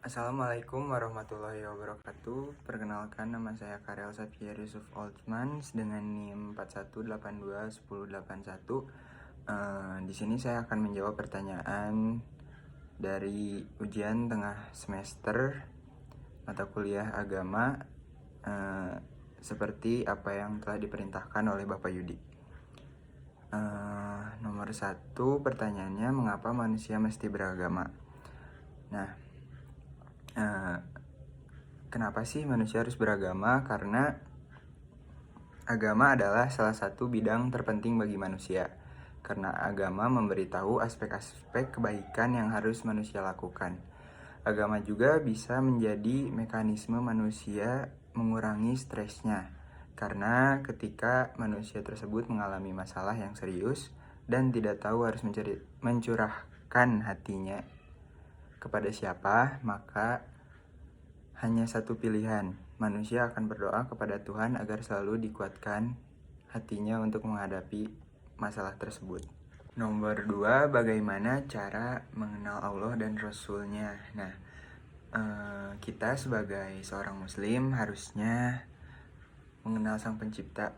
Assalamualaikum warahmatullahi wabarakatuh. Perkenalkan, nama saya Karel Satya Yusuf Oldsman dengan NIM 41821081. Di sini saya akan menjawab pertanyaan dari ujian tengah semester mata kuliah agama seperti apa yang telah diperintahkan oleh Bapak Yudi. Nomor 1, pertanyaannya, mengapa manusia mesti beragama? Nah, kenapa sih manusia harus beragama? Karena agama adalah salah satu bidang terpenting bagi manusia. Karena agama memberitahu aspek-aspek kebaikan yang harus manusia lakukan. Agama juga bisa menjadi mekanisme manusia mengurangi stresnya. Karena ketika manusia tersebut mengalami masalah yang serius dan tidak tahu harus mencurahkan hatinya kepada siapa, maka hanya satu pilihan. Manusia akan berdoa kepada Tuhan agar selalu dikuatkan hatinya untuk menghadapi masalah tersebut. Nomor 2, bagaimana cara mengenal Allah dan Rasul-Nya? Nah, kita sebagai seorang muslim harusnya mengenal Sang Pencipta.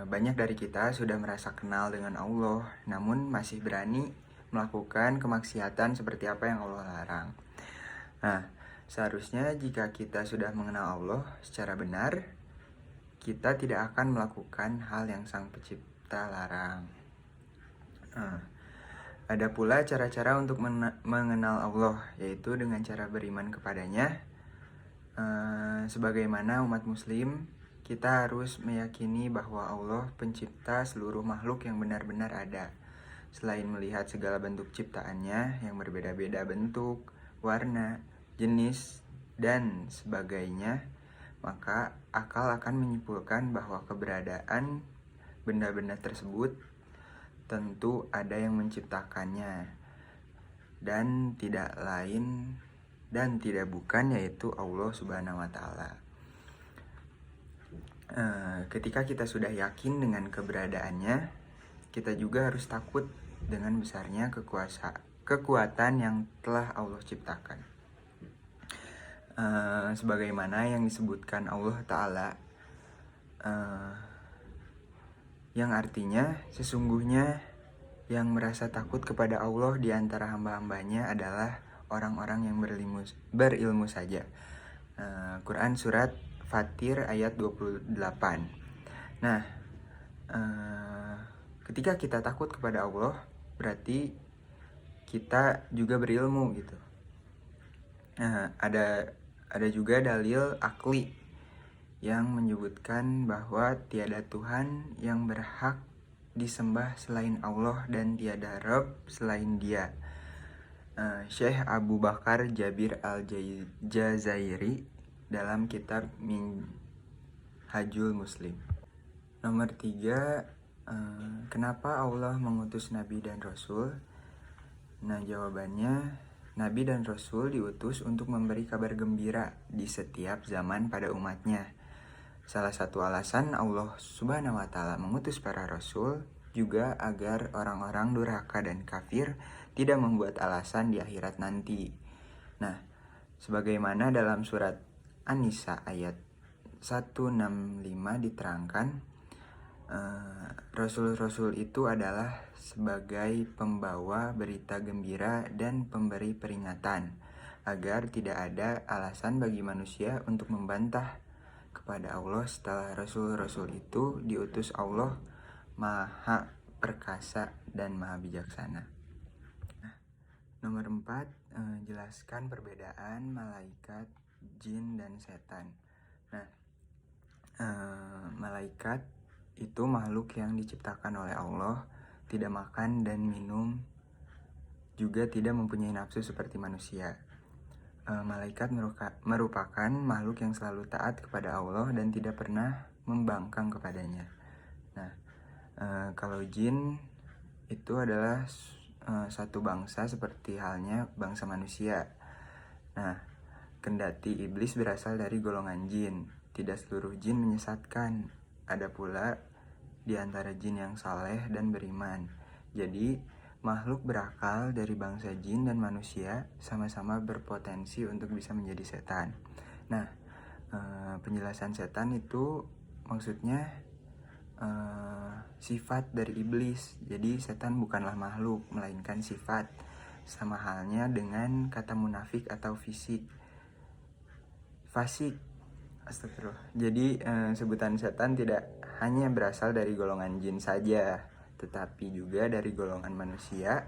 Banyak dari kita sudah merasa kenal dengan Allah, namun masih berani melakukan kemaksiatan seperti apa yang Allah larang. Nah, seharusnya jika kita sudah mengenal Allah secara benar, kita tidak akan melakukan hal yang Sang Pencipta larang. Ada pula cara-cara untuk mengenal Allah, yaitu dengan cara beriman kepadanya. Sebagaimana umat muslim, kita harus meyakini bahwa Allah pencipta seluruh makhluk yang benar-benar ada. Selain melihat segala bentuk ciptaannya yang berbeda-beda bentuk, warna, jenis, dan sebagainya, maka akal akan menyimpulkan bahwa keberadaan benda-benda tersebut tentu ada yang menciptakannya, dan tidak lain dan tidak bukan yaitu Allah Subhanahu wa Ta'ala. Ketika kita sudah yakin dengan keberadaannya, kita juga harus takut dengan besarnya kekuatan yang telah Allah ciptakan. Sebagaimana yang disebutkan Allah Ta'ala, yang artinya sesungguhnya yang merasa takut kepada Allah di antara hamba-hambanya adalah orang-orang yang berilmu saja. Quran Surat Fatir ayat 28. Nah, ketika kita takut kepada Allah, berarti kita juga berilmu gitu. Ada juga dalil akli yang menyebutkan bahwa tiada Tuhan yang berhak disembah selain Allah dan tiada Rabb selain Dia. Syekh Abu Bakar Jabir Al-Jazairi dalam kitab Minhajul Muslim. Nomor 3, kenapa Allah mengutus Nabi dan Rasul? Nah, jawabannya, Nabi dan Rasul diutus untuk memberi kabar gembira di setiap zaman pada umatnya. Salah satu alasan Allah Subhanahu wa Ta'ala mengutus para Rasul juga agar orang-orang durhaka dan kafir tidak membuat alasan di akhirat nanti. Nah, sebagaimana dalam surat An-Nisa ayat 165 diterangkan, Rasul-Rasul itu adalah sebagai pembawa berita gembira dan pemberi peringatan, agar tidak ada alasan bagi manusia untuk membantah kepada Allah setelah Rasul-Rasul itu diutus Allah Maha Perkasa dan Maha Bijaksana. Nomor 4, jelaskan perbedaan malaikat, jin, dan setan. Nah, malaikat itu makhluk yang diciptakan oleh Allah, tidak makan dan minum, juga tidak mempunyai nafsu seperti manusia. Malaikat merupakan makhluk yang selalu taat kepada Allah dan tidak pernah membangkang kepadanya. Nah, kalau jin itu adalah satu bangsa seperti halnya bangsa manusia. Nah, kendati iblis berasal dari golongan jin, tidak seluruh jin menyesatkan. Ada pula di antara jin yang saleh dan beriman. Jadi, Makhluk berakal dari bangsa jin dan manusia sama-sama berpotensi untuk bisa menjadi setan. Nah, penjelasan setan itu maksudnya sifat dari iblis. Jadi setan bukanlah makhluk, melainkan sifat. Sama halnya dengan kata munafik atau fasik. Astagfirullah. Jadi sebutan setan tidak hanya berasal dari golongan jin saja, tetapi juga dari golongan manusia,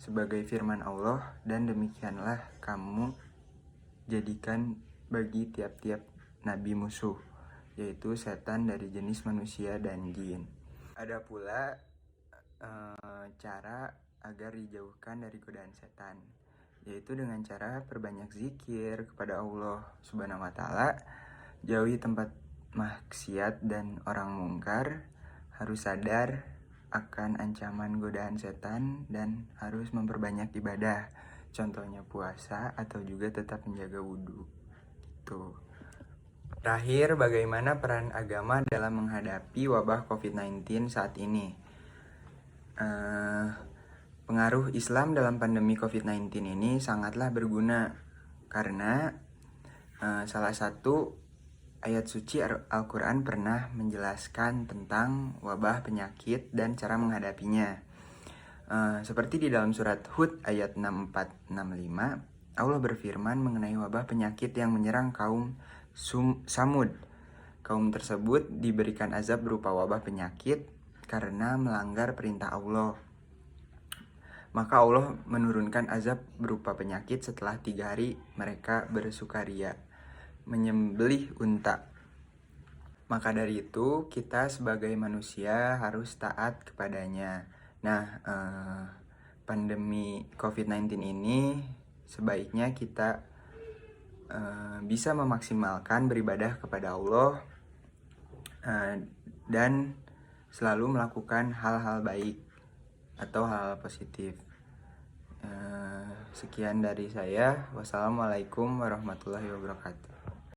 sebagai firman Allah, dan demikianlah kamu jadikan bagi tiap-tiap nabi musuh, yaitu setan dari jenis manusia dan jin. Ada pula cara agar dijauhkan dari godaan setan, yaitu dengan cara perbanyak zikir kepada Allah Subhanahu wa Ta'ala, jauhi tempat maksiat dan orang mungkar, harus sadar akan ancaman godaan setan, dan harus memperbanyak ibadah, contohnya puasa atau juga tetap menjaga wudhu. Tuh. Terakhir, bagaimana peran agama dalam menghadapi wabah COVID-19 saat ini? Pengaruh Islam dalam pandemi COVID-19 ini sangatlah berguna karena salah satu ayat suci Al-Quran pernah menjelaskan tentang wabah penyakit dan cara menghadapinya. Seperti di dalam surat Hud ayat 64-65, Allah berfirman mengenai wabah penyakit yang menyerang kaum Samud. Kaum tersebut diberikan azab berupa wabah penyakit karena melanggar perintah Allah. Maka Allah menurunkan azab berupa penyakit setelah 3 hari mereka bersukaria menyembelih unta. Maka dari itu kita sebagai manusia harus taat kepadanya. Nah, pandemi COVID-19 ini sebaiknya kita bisa memaksimalkan beribadah kepada Allah dan selalu melakukan hal-hal baik atau hal positif. Sekian dari saya. Wassalamualaikum warahmatullahi wabarakatuh.